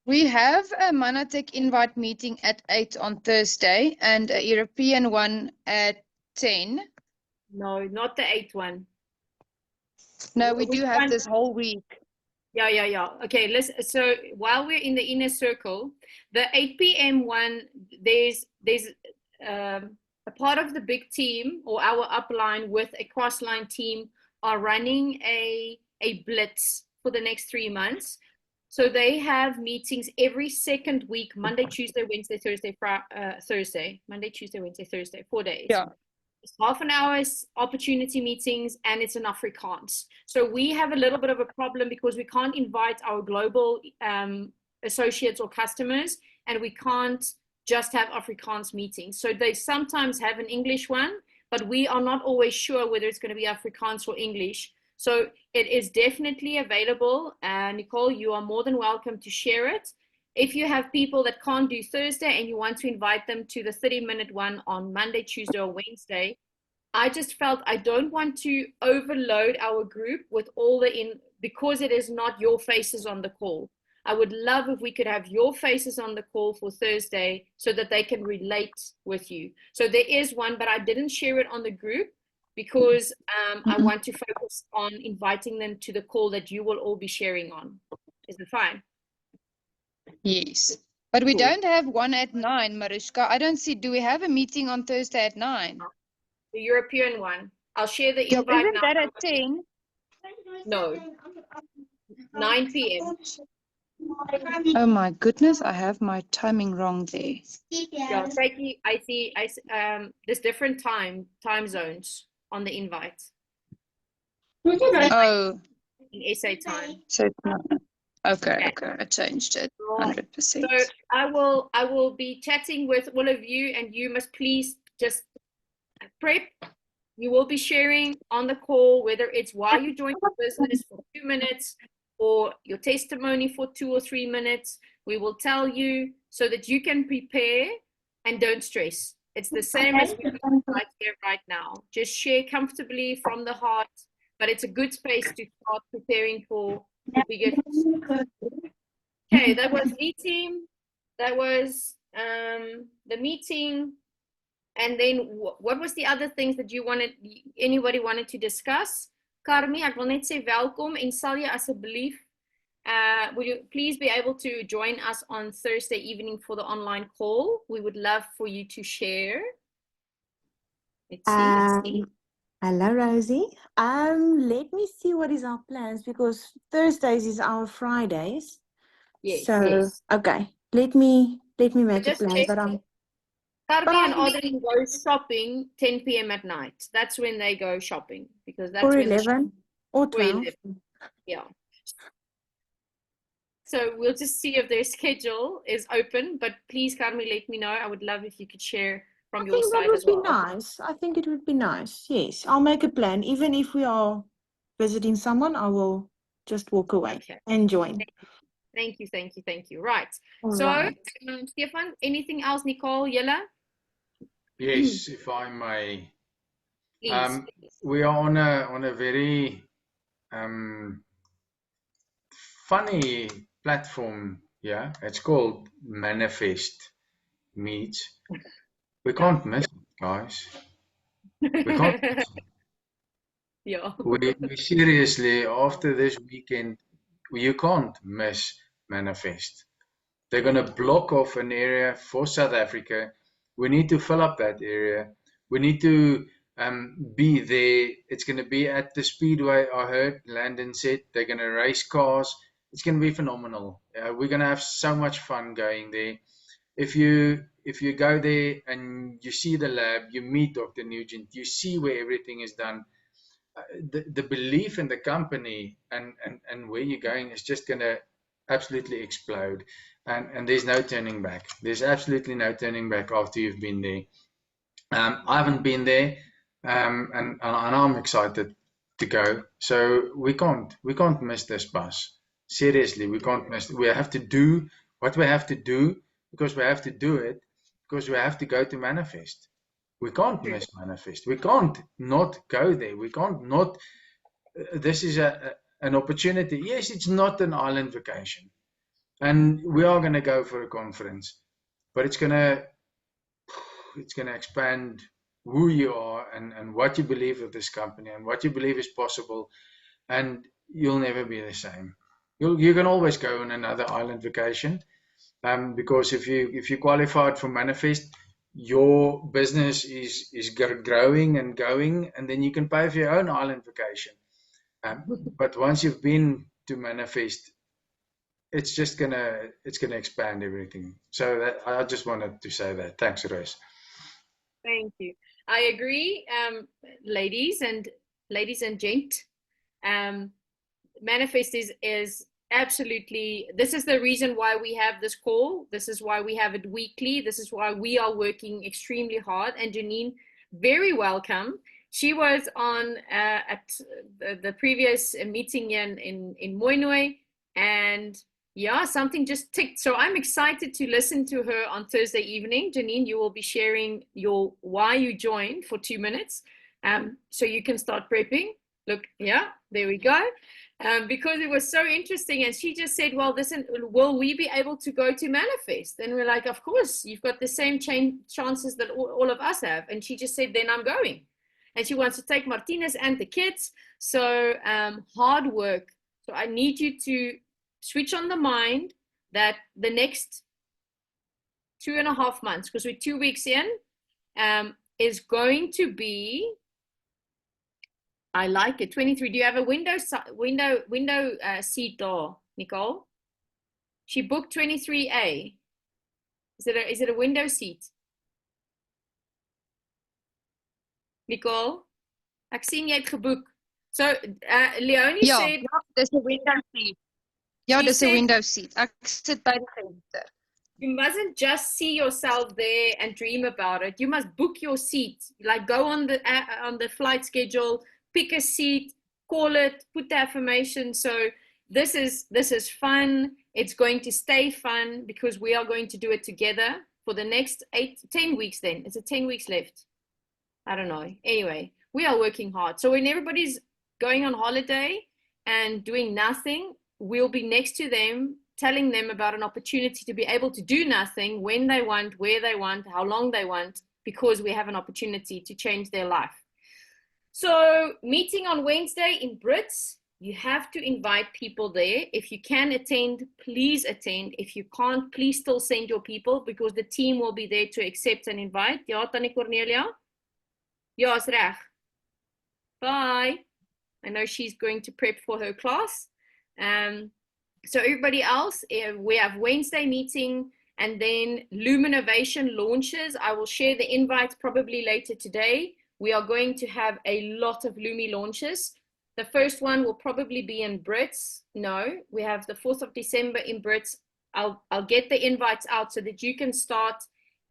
we have a Mannatech invite meeting at 8 on Thursday and a European one at 10. No, not the 8th one. No, we Which do have one? this whole week. Yeah. Okay, listen. So while we're in the inner circle, the 8 p.m. one, there's a part of the big team or our upline with a crossline team are running a blitz for the next 3 months. So they have meetings every second week, Monday, Tuesday, Wednesday, Thursday, Thursday, Monday, Tuesday, Wednesday, Thursday, 4 days. Yeah. It's half an hour's opportunity meetings and it's in Afrikaans. So we have a little bit of a problem because we can't invite our global associates or customers, and we can't just have Afrikaans meetings. So they sometimes have an English one, but we are not always sure whether it's going to be Afrikaans or English. So it is definitely available. Nicole, you are more than welcome to share it. If you have people that can't do Thursday and you want to invite them to the 30-minute one on Monday, Tuesday, or Wednesday, I just felt I don't want to overload our group with all because it is not your faces on the call. I would love if we could have your faces on the call for Thursday so that they can relate with you. So there is one, but I didn't share it on the group because I want to focus on inviting them to the call that you will all be sharing on. Is it fine? Yes. But we Cool. don't have one at 9, Mariska. I don't see, do we have a meeting on Thursday at 9? The European one. I'll share the Yeah, invite isn't now. that at 10? No. 9 p.m. Oh my goodness, I have my timing wrong there. Yeah, thank you. I see there's different time zones on the invite Oh, in SA time. so it's not. Okay, Okay. I changed it. Right. 100%. So I will be chatting with all of you, and you must please just prep. You will be sharing on the call, whether it's why you joined the business for 2 minutes or your testimony for 2 or 3 minutes. We will tell you so that you can prepare and don't stress. It's the same as we do right here, right now. Just share comfortably from the heart, but it's a good space to start preparing for the bigger. Okay, that was meeting. That was the meeting. And then what was the other things that anybody wanted to discuss? Carmi, ek wil net sê welkom en sal jy asseblief will you please be able to join us on Thursday evening for the online call? We would love for you to share. Let's see. Hello, Rosie. Let me see what is our plans because Thursdays is our Fridays. Yes. So Yes. okay, let me make a Just plan. check. But Carmi and Audrey go shopping 10 p.m. at night. That's when they go shopping because that's or when 11 or 12. Yeah. So we'll just see if their schedule is open. But please, Carmi, let me know. I would love if you could share from your side as well. That would be nice. I think it would be nice. Yes, I'll make a plan. Even if we are visiting someone, I will just walk away and join. Thank you. Right. All so, right. Stefan, anything else? Nicole, Yella? Yes, if I may. Please. We are on a very funny platform. Yeah, it's called Mannafest Meets. We can't miss it, guys. We can't. Yeah. We seriously, after this weekend, you can't miss Mannafest. They're going to block off an area for South Africa. We need to fill up that area. We need to be there. It's going to be at the Speedway. I heard Landon said they're going to race cars. It's going to be phenomenal. We're going to have so much fun going there. If you go there and you see the lab, you meet Dr. Nugent, you see where everything is done. The belief in the company and where you're going is just going to absolutely explode, and there's no turning back. There's absolutely no turning back after you've been there. I haven't been there, and I'm excited to go. So we can't miss this bus. Seriously, we can't miss. We have to do what we have to do because we have to do it because we have to go to Mannafest. We can't miss Mannafest. We can't not go there. We can't not. This is an opportunity. Yes, it's not an island vacation, and we are going to go for a conference, but it's going to expand who you are and what you believe of this company and what you believe is possible, and you'll never be the same. You can always go on another island vacation, because if you qualified for Mannafest, your business is growing and going, and then you can pay for your own island vacation. But once you've been to Mannafest, it's gonna expand everything. So that I just wanted to say that. Thanks, Rose. Thank you. I agree, ladies and gent. Mannafest is absolutely, this is the reason why we have this call. This is why we have it weekly. This is why we are working extremely hard. And Janine, very welcome. She was on at the previous meeting in Mooinooi, and yeah, something just ticked. So I'm excited to listen to her on Thursday evening. Janine, you will be sharing your why you joined for 2 minutes, so you can start prepping. Look, yeah, there we go. Because it was so interesting, and she just said, well, listen, will we be able to go to Mannafest? And we're like, of course, you've got the same chances that all of us have. And she just said, then I'm going. And she wants to take Martinez and the kids. So hard work. So I need you to switch on the mind that the next 2.5 months, because we're 2 weeks in, is going to be, I like it, 23. Do you have a window seat door, Nicole? She booked 23A. Is it a window seat? Nicole, ek sien jy het geboek. So Leonie said, there's a window seat. Yeah, She there's a said- window seat. Ek sit by die venster. you mustn't just see yourself there and dream about it. You must book your seat. Like go on the flight schedule, pick a seat, call it, put the affirmation. So this is fun. It's going to stay fun because we are going to do it together for the next 10 weeks then. Is it 10 weeks left? I don't know. Anyway, we are working hard. So when everybody's going on holiday and doing nothing, we'll be next to them, telling them about an opportunity to be able to do nothing when they want, where they want, how long they want, because we have an opportunity to change their life. So meeting on Wednesday in Brits, you have to invite people there. If you can attend, please attend. If you can't, please still send your people because the team will be there to accept and invite. Ja, Tannie Cornelia? Ja, is reg. Bye. I know she's going to prep for her class. So everybody else, we have Wednesday meeting and then Luminovation launches. I will share the invites probably later today. We are going to have a lot of Lumi launches. The first one will probably be in Brits. No, we have the 4th of December in Brits. I'll get the invites out so that you can start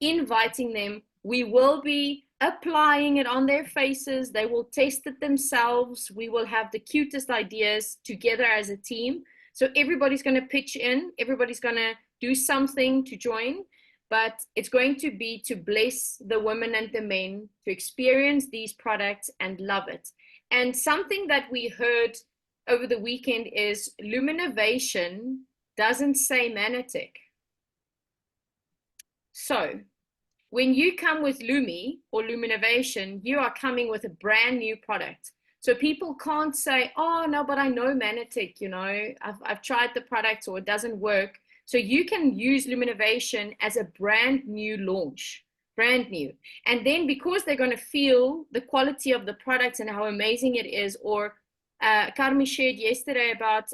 inviting them. We will be applying it on their faces. They will test it themselves. We will have the cutest ideas together as a team. So everybody's going to pitch in. Everybody's going to do something to join. But it's going to be to bless the women and the men to experience these products and love it. And something that we heard over the weekend is Luminovation doesn't say Mannatech. So when you come with Lumi or Luminovation, you are coming with a brand new product. So people can't say, oh, no, but I know Mannatech, you know, I've tried the product or it doesn't work. So you can use Luminovation as a brand new launch, brand new. And then because they're going to feel the quality of the product and how amazing it is, or Carmi shared yesterday about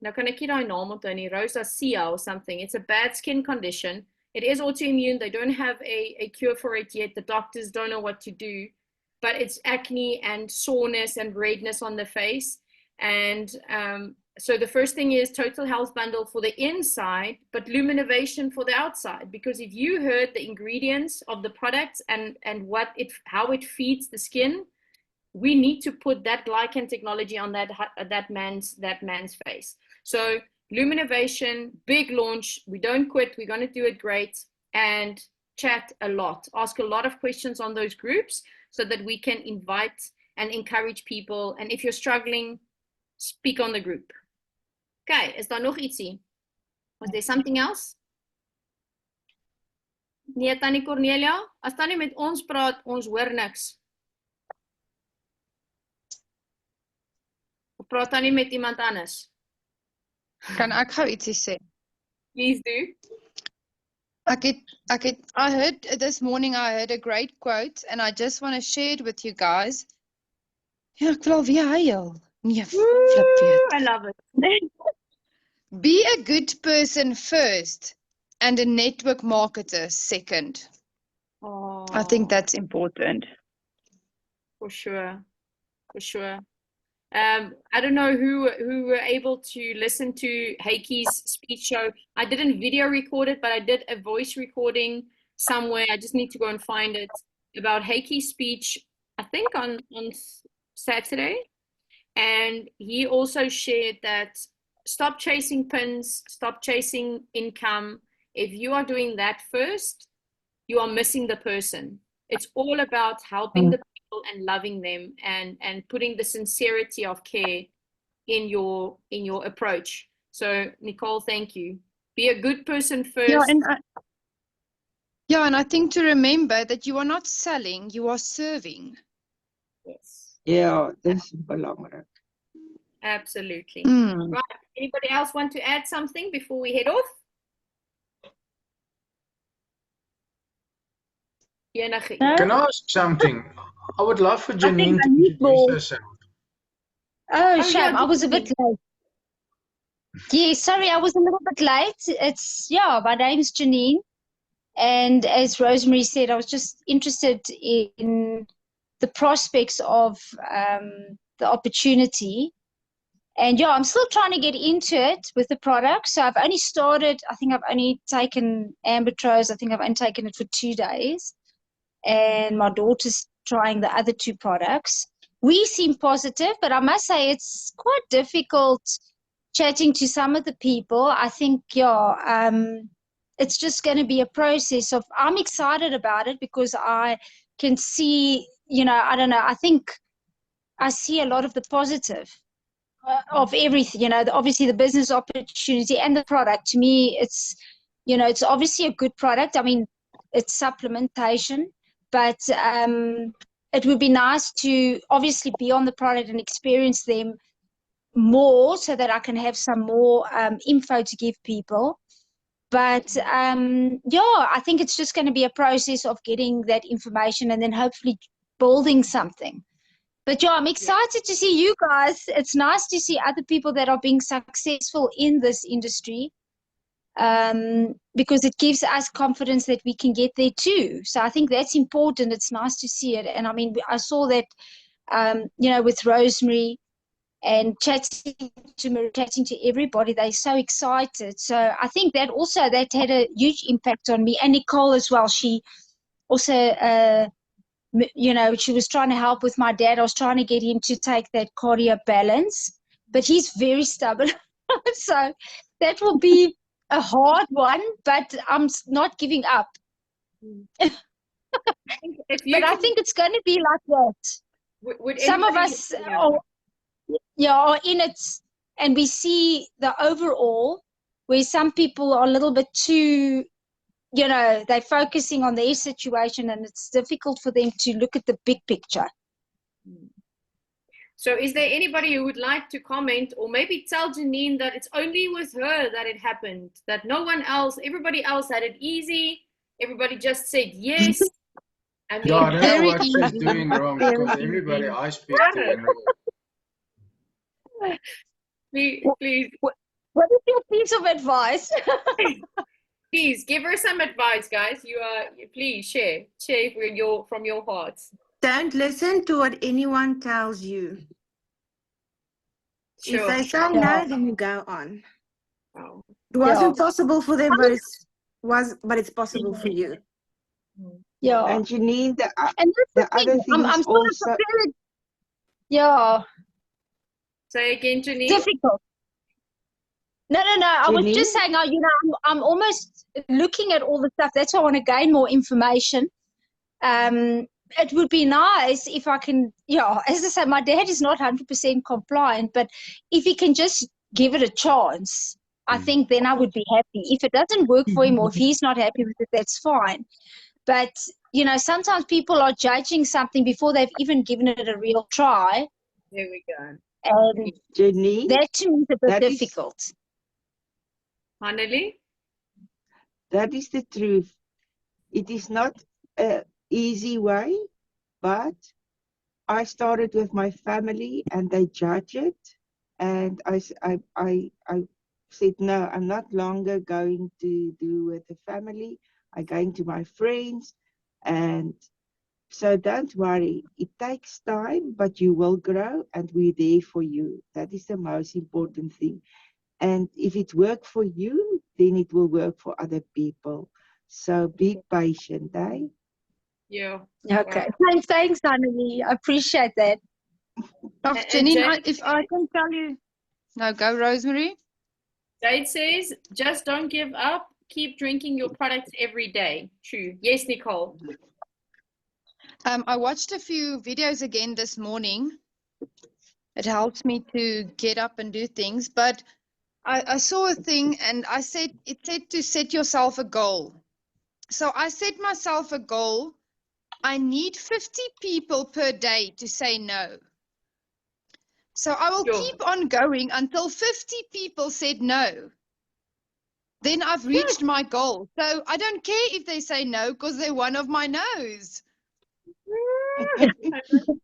now kan ek nie daai naam onthou nie, rosacea or something. It's a bad skin condition. It is autoimmune. They don't have a cure for it yet. The doctors don't know what to do, but it's acne and soreness and redness on the face. And so the first thing is total health bundle for the inside, but Luminovation for the outside. Because if you heard the ingredients of the products and how it feeds the skin, we need to put that glycan technology on that man's face. So Luminovation, big launch. We don't quit. We're going to do it great, and chat a lot. Ask a lot of questions on those groups so that we can invite and encourage people. And if you're struggling, speak on the group. Okay, is daar nog ietsie? Was there something else? Nee, Tannie Cornelia, as Tannie met ons praat, ons hoor niks. Of praat Tannie met iemand anders? Kan ek gou ietsie sê? Please do. I heard this morning, I heard a great quote, and I just want to share it with you guys. Ja, ek wil alweer huil. Nee, flip weet. I love it. Be a good person first and a network marketer second. Oh, I think that's important. for sure. For sure. I don't know who were able to listen to Heiki's speech show. I didn't video record it, but I did a voice recording somewhere. I just need to go and find it, about Heiki's speech, I think on Saturday. And he also shared that stop chasing pins, stop chasing income. If you are doing that first, you are missing the person. It's all about helping the people and loving them, and putting the sincerity of care in your approach. So Nicole, thank you. Be a good person first. And I think to remember that you are not selling, you are serving. Yes, Ja, dis belangrik. absolutely. Mm. Right. Anybody else want to add something before we head off? Enige No? Can I ask something? I would love for I think Janine I to need introduce more. herself. Oh, yeah, shame. I was a bit Janine. late. Yeah, sorry, I was a little bit late. My name's Janine. And as Rosemary said, I was just interested in the prospects of the opportunity. And yeah, I'm still trying to get into it with the product. So I've only started, I think I've only taken Ambitrose. I think I've only taken it for 2 days. And my daughter's trying the other 2 products. We seem positive, but I must say it's quite difficult chatting to some of the people. I think, it's just going to be a process of, I'm excited about it because I can see, I don't know, I think I see a lot of the positive of everything, obviously the business opportunity and the product. To me, it's obviously a good product. I mean, it's supplementation, but it would be nice to obviously be on the product and experience them more so that I can have some more info to give people. But I think it's just going to be a process of getting that information and then hopefully building something. But I'm excited to see you guys. It's nice to see other people that are being successful in this industry, because it gives us confidence that we can get there too. So I think that's important. It's nice to see it. And I mean, I saw that, with Rosemary and chatting to everybody, they're so excited. So I think that had a huge impact on me, and Nicole as well. She also, she was trying to help with my dad. I was trying to get him to take that cardio balance, but he's very stubborn. So that will be a hard one, but I'm not giving up. If you But I think it's going to be like that. would Some of anybody- us are in it, and we see the overall, where some people are a little bit too, they're focusing on their situation, and it's difficult for them to look at the big picture. So is there anybody who would like to comment, or maybe tell Janine that it's only with her that it happened, that no one else, everybody else had it easy, everybody just said yes. I mean, Yeah, I don't know Very what she's easy. doing wrong, Very because everybody easy. I speak to, please, What is your piece of advice? please give her some advice, guys. Please share from your hearts. Don't listen to what anyone tells you. If Sure. they say Yeah. no, then you go on. Oh. It wasn't Yeah. possible for them, but it's possible for you. Yeah. And Janine, And that's the the other thing. thing I'm is sort of also prepared. Yeah. Say again, Janine. Difficult. No. I was Janine, just saying, you know, I'm almost looking at all the stuff. That's why I want to gain more information. It would be nice if I can, yeah, as I say, my dad is not 100% compliant, but if he can just give it a chance, I think then I would be happy. If it doesn't work for him or if he's not happy with it, that's fine. But, you know, sometimes people are judging something before they've even given it a real try. There we go. And Janine, that to me is a bit that is difficult. Annelie? that is the truth. It is not an easy way, but I started with my family and they judge it. And I said, no, I'm not longer going to do with the family. I'm going to my friends. And so don't worry. It takes time, but you will grow and we're there for you. That is the most important thing. And if it worked for you, then it will work for other people. So be patient, eh? Yeah. Okay. Wow. Thanks, Annelie. I appreciate that. Of And Janine, Jade, if I can tell you. No, go, Rosemary. Jade says, just don't give up. Keep drinking your products every day. True. Yes, Nicole. I watched a few videos again this morning. It helps me to get up and do things. But I saw a thing and it said to set yourself a goal. So I set myself a goal. I need 50 people per day to say no. So I will Sure. keep on going until 50 people said no. Then I've reached my goal. So I don't care if they say no because they're one of my no's.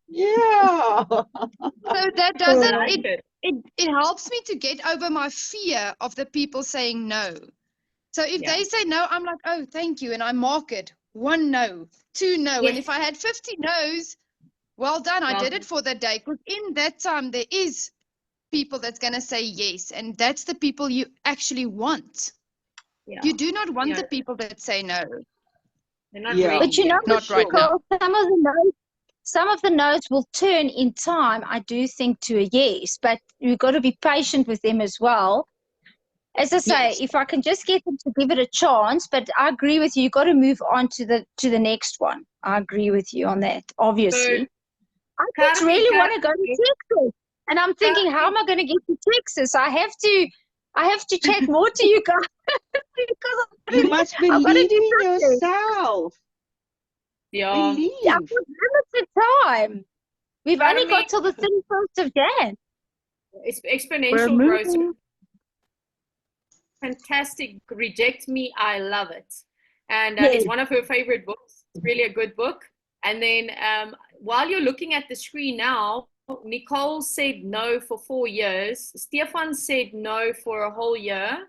Yeah. So that I doesn't like it. it helps me to get over my fear of the people saying no. So if Yeah. they say no, I'm like, oh, thank you. And I mark it. 1 no, 2 no. And Yes. if I had 50 no's, well done. I did it for the day. Because in that time, there is people that's going to say yes. And that's the people you actually want. Yeah. You do not want Yeah. the people that say no. They're not Yeah. ready But you know, yet. Not right now. Nicole, some of the no's will turn in time, I do think, to a yes, but you've got to be patient with them as well. As I say, Yes. if I can just get them to give it a chance, but I agree with you, you've got to move on to the next one. I agree with you on that, So, obviously. I just really want to go to Texas. And I'm thinking, how am I going to get to Texas? I have to chat more to you guys because You must I've got to believe do in something. yourself. yeah. I've Believe. got limited time. We've only got till the 31st of Jan. It's We're exponential growth. moving. Fantastic. Reject Me. I love it. And Yes. it's one of her favorite books. It's really a good book. And then while you're looking at the screen now, Nicole said no for 4 years. Stefan said no for a whole year.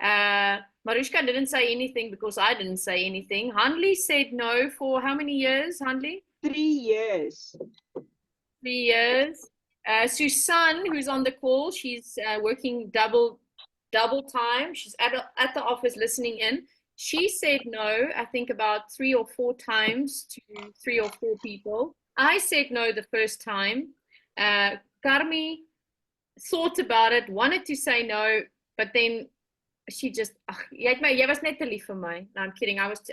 Marushka didn't say anything because I didn't say anything. Handley said no for how many years, Handley? 3 years. 3 years. Susan, who's on the call, she's working double time. She's at the office listening in. She said no, I think about 3 or 4 times to 3 or 4 people. I said no the first time. Karmi thought about it, wanted to say no, but then she just, jy was net te lief vir my. No, I'm kidding. I loved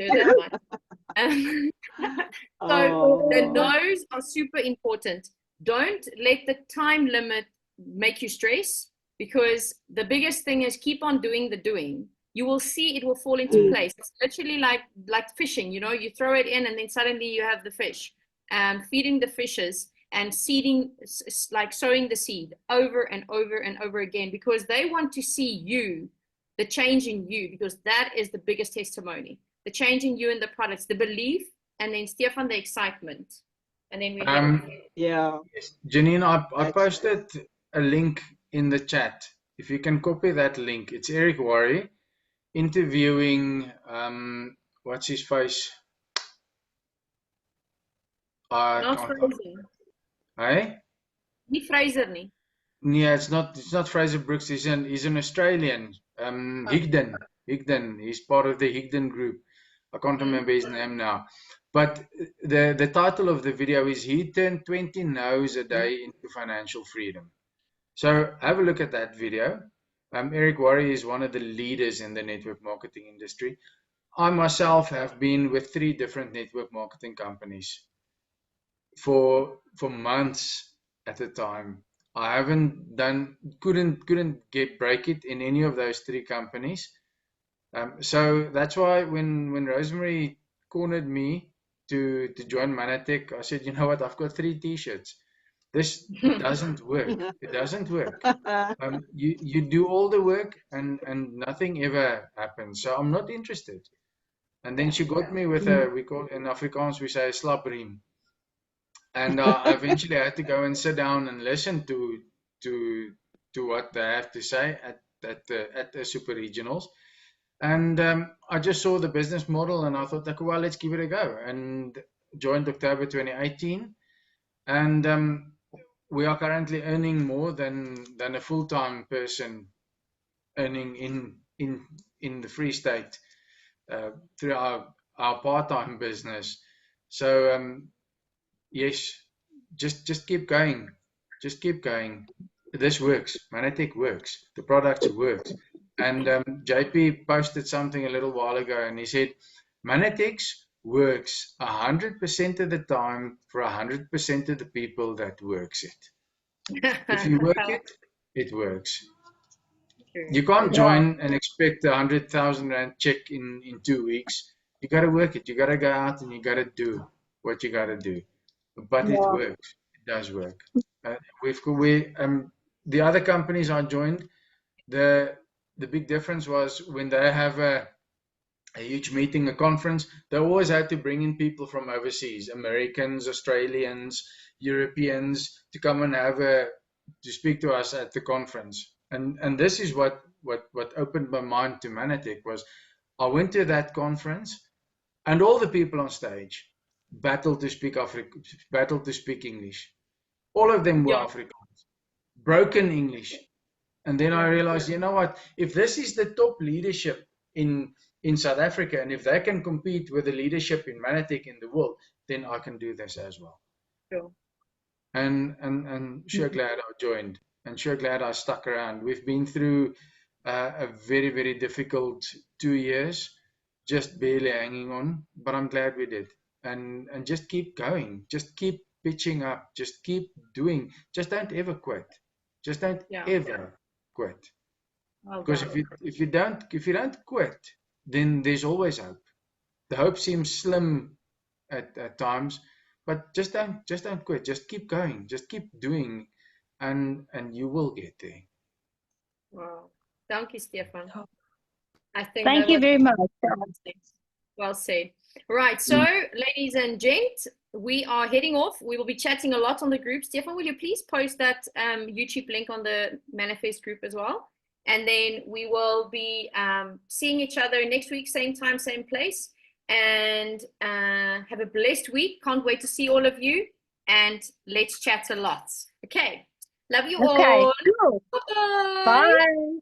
her that much. So the no's are super important. Don't let the time limit make you stress, because the biggest thing is keep on doing the doing. You will see it will fall into place. It's literally like fishing, you know, you throw it in and then suddenly you have the fish. Feeding the fishes and seeding, like sowing the seed over and over and over again, because they want to see you, the change in you, because that is the biggest testimony. The change in you and the products, the belief, and then Stefan, the excitement. And then we Yeah. Yes. Janine, I posted a link in the chat. If you can copy that link, it's Eric Worry interviewing what's his face? not Fraser. Hey? Nie Fraser nie. Yeah, it's not Fraser Brooks. He's an Australian. Higdon. He's part of the Higdon group. I can't remember his name now. But the title of the video is He Turned 20 No's a Day into Financial Freedom. So have a look at that video. Eric Worre is one of the leaders in the network marketing industry. I myself have been with 3 different network marketing companies for months at a time. I haven't couldn't break it in any of those 3 companies. So that's why when Rosemary cornered me to join Mannatech, I said, you know what, I've got 3 t-shirts. This doesn't work. It doesn't work. You do all the work and nothing ever happens. So I'm not interested. And then she got me with we call in Afrikaans we say a slapriem. And I eventually had to go and sit down and listen to what they have to say at the super regionals. And I just saw the business model and I thought, like, well, let's give it a go. And joined October 2018. And we are currently earning more than a full-time person earning in the Free State through our part-time business. So yes, just keep going. Just keep going. This works. Mannatech works. The products works. And JP posted something a little while ago, and he said, Mannatech works 100% of the time for 100% of the people that works it. If you work it, it works. You can't join and expect 100,000 Rand check in 2 weeks. You got to work it. You got to go out and you got to do what you got to do. But it works. It does work. The other companies I joined, the big difference was when they have a huge meeting, a conference, they always had to bring in people from overseas, Americans, Australians, Europeans, to come and to speak to us at the conference. And this is what opened my mind to Mannatech was I went to that conference and all the people on stage battled to speak English. All of them were Afrikaans, broken English. And then I realized, you know what, if this is the top leadership in South Africa, and if they can compete with the leadership in Mannatech in the world, then I can do this as well. Sure. And sure glad I joined, and sure glad I stuck around. We've been through a very, very difficult 2 years, just barely hanging on, but I'm glad we did. And just keep going, just keep pitching up, just keep doing, just don't ever quit. Just don't ever quit. Because if you don't quit, then there's always hope. The hope seems slim at times, but just don't quit. Just keep going. Just keep doing, and you will get there. Wow. Thank you, Stefan. I think Thank you very much. Well said. Right, so ladies and gents, we are heading off. We will be chatting a lot on the group. Stefan, will you please post that YouTube link on the Mannafest group as well? And then we will be seeing each other next week, same time, same place. And have a blessed week. Can't wait to see all of you. And let's chat a lot. Okay. Love you all. Cool. Bye. Bye.